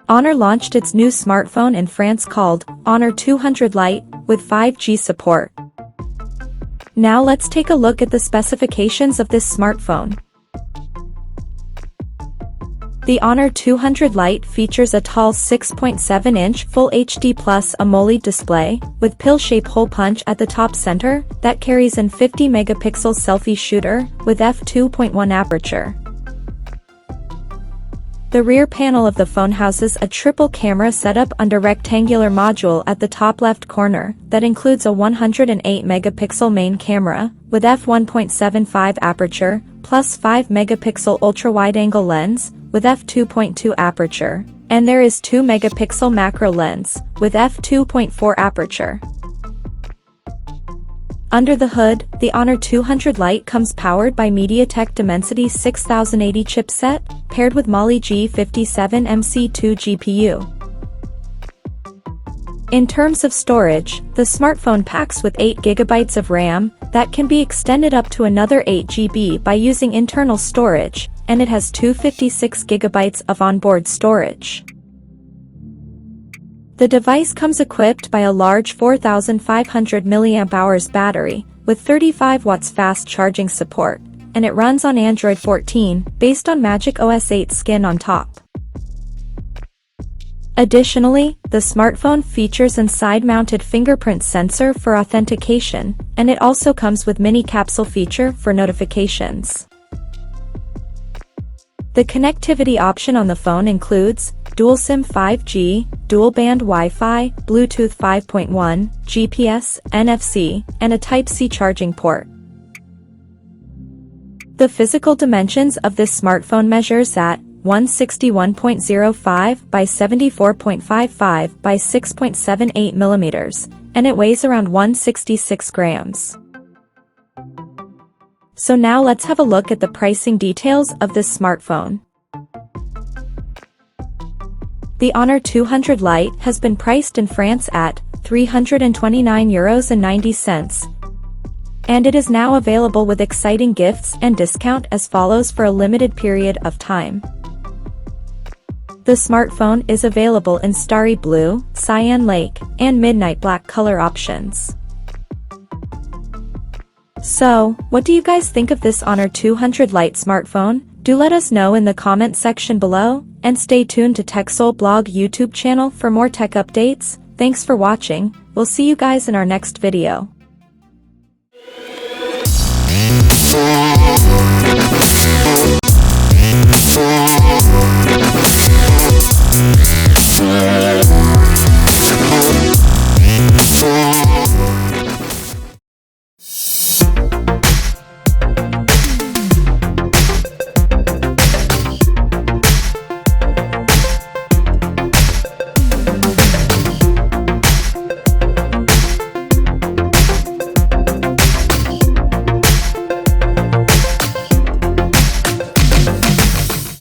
Honor launched its new smartphone in France called Honor 200 Lite with 5G support. Now let's take a look at the specifications of this smartphone. The Honor 200 Lite features a tall 6.7-inch Full HD Plus AMOLED display, with pill-shape hole punch at the top center, that carries an 50-megapixel selfie shooter, with f2.1 aperture. The rear panel of the phone houses a triple camera setup under rectangular module at the top left corner, that includes a 108-megapixel main camera, with f1.75 aperture, plus 5-megapixel ultra-wide-angle lens, with f2.2 aperture, and there is 2-megapixel macro lens, with f2.4 aperture. Under the hood, the Honor 200 Lite comes powered by MediaTek Dimensity 6080 chipset, paired with Mali G57MC2 GPU. In terms of storage, the smartphone packs with 8 GB of RAM, that can be extended up to another 8 GB by using internal storage, and it has 256 GB of onboard storage. The device comes equipped by a large 4500 mAh battery, with 35 watts fast charging support, and it runs on Android 14, based on Magic OS 8 skin on top. Additionally, the smartphone features an side-mounted fingerprint sensor for authentication, and it also comes with mini capsule feature for notifications. The connectivity option on the phone includes dual SIM 5G, dual-band Wi-Fi, Bluetooth 5.1, GPS, NFC, and a Type-C charging port. The physical dimensions of this smartphone measures at 161.05 by 74.55 by 6.78 millimeters, and it weighs around 166 grams. So now let's have a look at the pricing details of this smartphone. The Honor 200 Lite has been priced in France at €329.90, and it is now available with exciting gifts and discount as follows for a limited period of time. The smartphone is available in Starry Blue, Cyan Lake, and Midnight Black color options. So, what do you guys think of this Honor 200 Lite smartphone? Do let us know in the comment section below, and stay tuned to TechSole Blog YouTube channel for more tech updates. Thanks for watching, we'll see you guys in our next video.